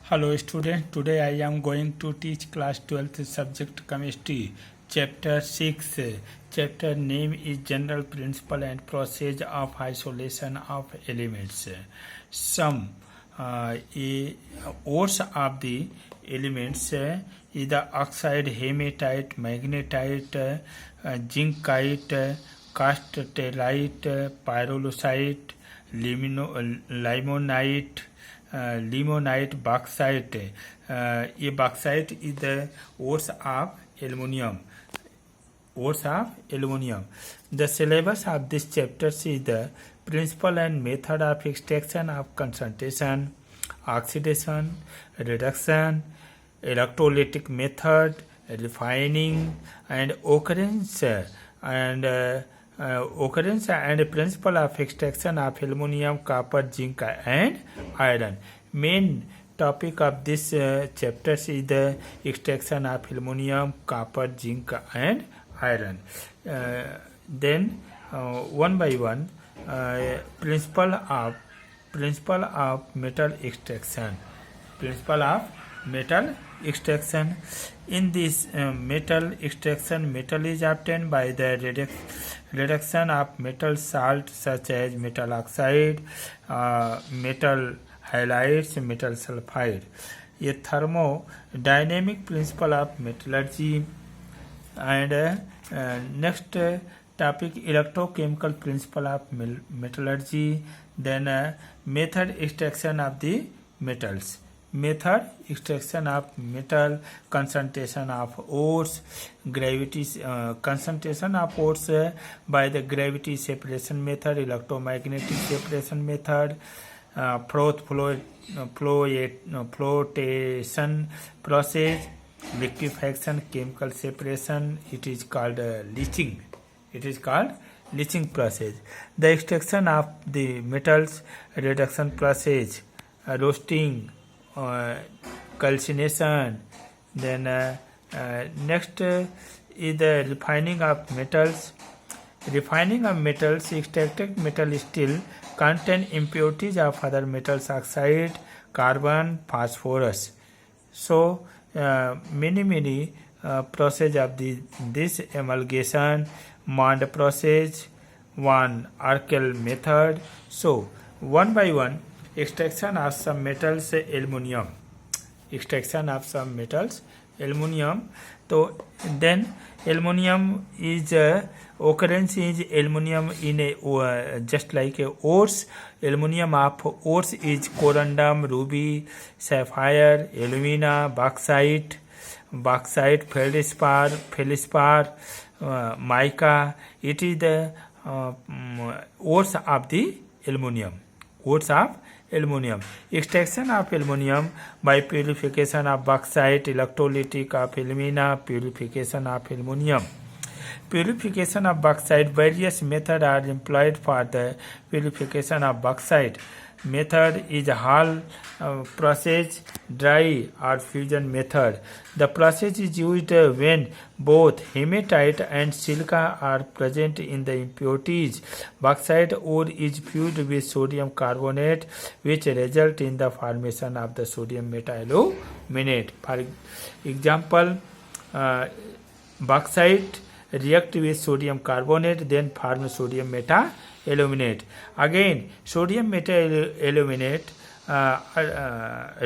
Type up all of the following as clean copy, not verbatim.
Hello students, today I am going to teach class 12th subject chemistry, chapter 6. Chapter name is general principle and process of isolation of elements. Some ores of the elements is the oxide, hematite, magnetite, zincite, castellite, pyrolusite, limonite, limonite, bauxite. ये bauxite is the ores of aluminium. Ores of aluminium. The syllabus of this chapter is the principle and method of extraction of concentration, oxidation, reduction, electrolytic method, refining, and occurrence and principle of extraction of aluminium, copper, zinc, and iron. Main topic of this chapter is the extraction of aluminium, copper, zinc, and iron. Then one by one, principle of metal extraction. Principle of metal extraction. In this metal extraction, metal is obtained by the reduction of metal salt such as metal oxide, metal halides, metal sulfide. ये thermodynamic principle of metallurgy. And next topic, electrochemical principle of metallurgy. Then method extraction of the metals. Method extraction of metal, concentration of ores, gravity concentration of ores by the gravity separation method, electromagnetic separation method, flotation process, liquefaction, chemical separation. It is called leaching. It is called leaching process. The extraction of the metals, reduction process, roasting, calcination. Then next is the refining of metals. Refining of metals, extracted metal still contain impurities of other metals, oxide, carbon, phosphorus. So many process of this amalgamation, Mond process, one Urkel method. So one by one, extraction of some metals, aluminium. Extraction of some metals, aluminium. So then aluminium is occurrence is aluminium in a just like a ores. Aluminium of ores is corundum, ruby, sapphire, alumina, bauxite, feldspar, mica. It is the ores of the aluminium. Ores of aluminium. Extraction of aluminium by purification of bauxite, electrolytic of alumina, purification of aluminium. Purification of bauxite. Various methods are employed for the purification of bauxite. Method is Hall process, dry or fusion method. The process is used when both hematite and silica are present in the impurities. Bauxite ore is fused with sodium carbonate, which result in the formation of the sodium metaluminate. For example, bauxite react with sodium carbonate, then form sodium metaluminate. Again, sodium metaluminate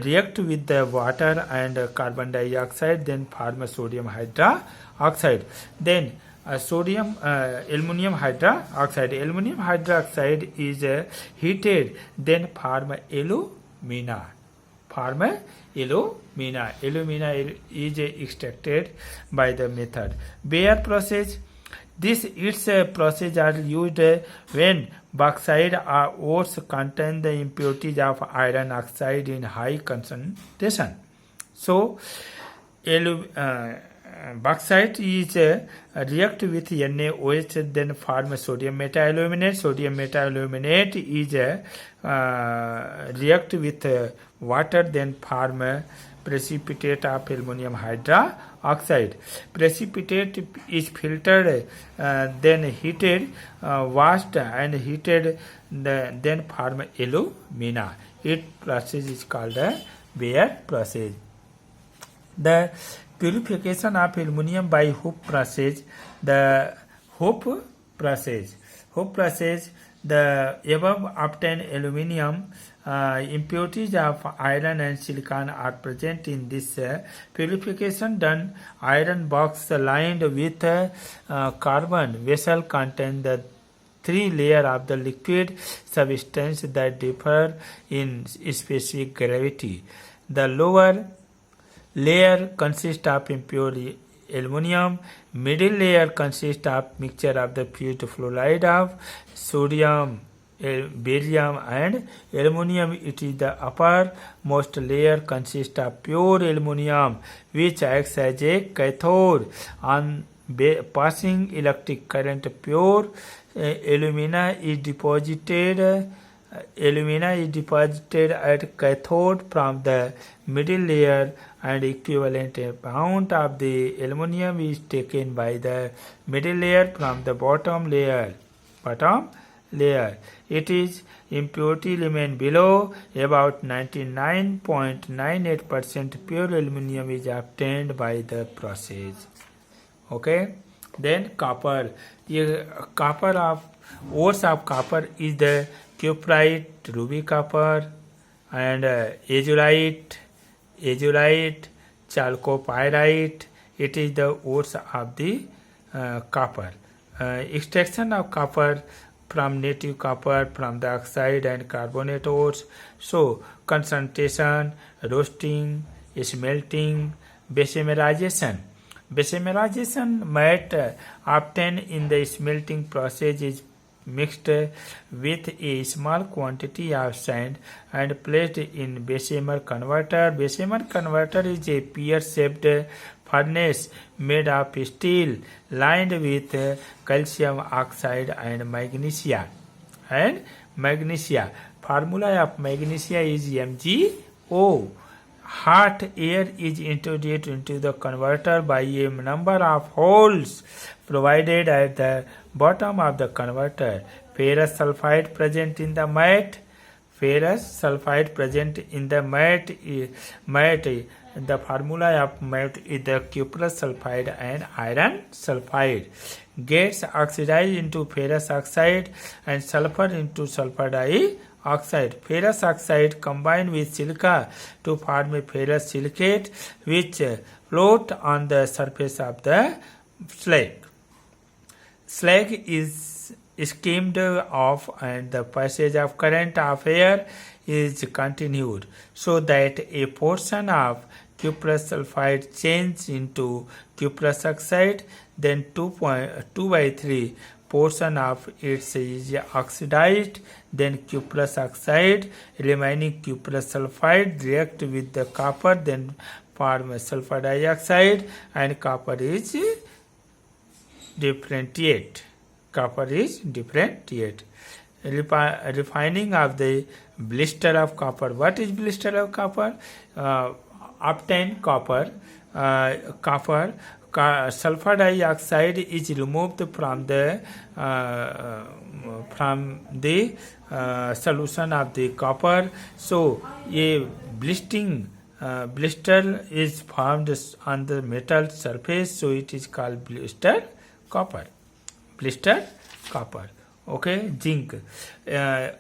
react with the water and carbon dioxide, then form sodium hydroxide. Then aluminium hydroxide. Aluminium hydroxide is heated, then form alumina. Alumina is extracted by the method. Bayer process. Its process are used when bauxite ores contain the impurities of iron oxide in high concentration. So bauxite is react with NaOH, then form sodium metaluminate. Sodium metaluminate is react with water, then form precipitate of aluminum hydroxide. Precipitate is filtered, then heated, washed and heated, then form alumina. It process is called a Bayer process. The purification of aluminum by Hoop process, the Hoop process, the above obtained aluminum impurities of iron and silicon are present in this purification done. Iron box lined with carbon vessel contain the three layers of the liquid substance that differ in specific gravity. The lower layer consists of impure aluminum. Middle layer consists of mixture of the fused fluoride of sodium, barium and aluminum. It is the uppermost layer consists of pure aluminum which acts as a cathode on passing electric current. Pure alumina is deposited at cathode from the middle layer, and equivalent amount of the aluminum is taken by the middle layer from the bottom layer. It is impurity remain below. About 99.98% pure aluminum is obtained by the process. Okay. Then copper. Copper of ores of copper is the cuprite, ruby copper, and azurite, chalcopyrite. It is the ores of the copper. Extraction of copper from native copper from the oxide and carbonate ores. So concentration, roasting, smelting, bechemerization. Bechemerization matte obtained in the smelting process is mixed with a small quantity of sand and placed in Bessemer converter. Bessemer converter is a pear-shaped furnace made of steel lined with calcium oxide and magnesia. Formula of magnesia is MgO. Hot air is introduced into the converter by a number of holes provided at the bottom of the converter. Ferrous sulfide present in the matte. The formula of matte is the cuprous sulfide and iron sulfide. Gets oxidized into ferrous oxide and sulfur into sulfur dioxide. Ferrous oxide combined with silica to form a ferrous silicate which float on the surface of the slag. Slag is skimmed off and the passage of current of air is continued so that a portion of cuprous sulfide changes into cuprous oxide, then 2/3 portion of it is oxidized, then cuprous oxide, remaining cuprous sulfide react with the copper, then form sulfur dioxide, and copper is differentiate. Refining of the blister of copper. What is blister of copper? Obtained copper. Sulfur dioxide is removed from the solution of the copper. So a blister is formed on the metal surface. So it is called blister copper. Okay, zinc.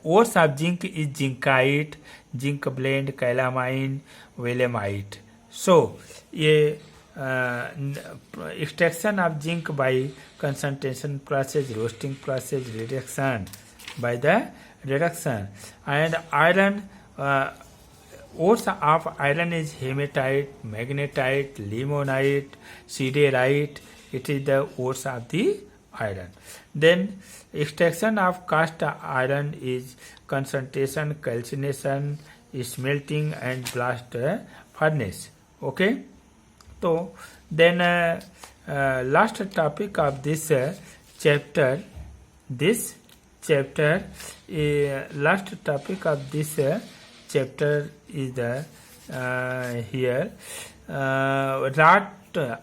Ores of zinc is zincite, zinc blende, calamine, willemite. So extraction of zinc by concentration process, roasting process, reduction by the reduction. And iron, ores of iron is hematite, magnetite, limonite, siderite. It is the ores of the iron. Then extraction of cast iron is concentration, calcination, smelting and blast furnace. Okay. So then last topic of this chapter. Last topic of this chapter is the wrought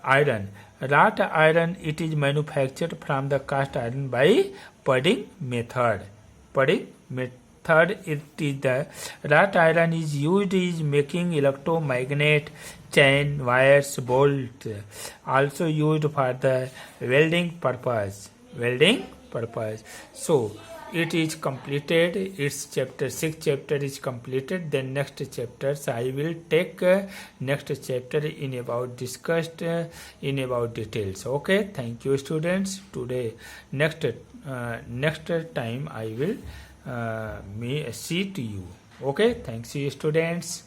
iron. Wrought iron, it is manufactured from the cast iron by pudding method. third, it is the wrought iron is used in making electromagnet chain, wires, bolt, also used for the welding purpose. So it is completed. Its chapter 6 chapter is completed. Then next chapters I will take next chapter in about discussed in about details. Okay, thank you students. Today next time I will see to you. Okay, thanks you students.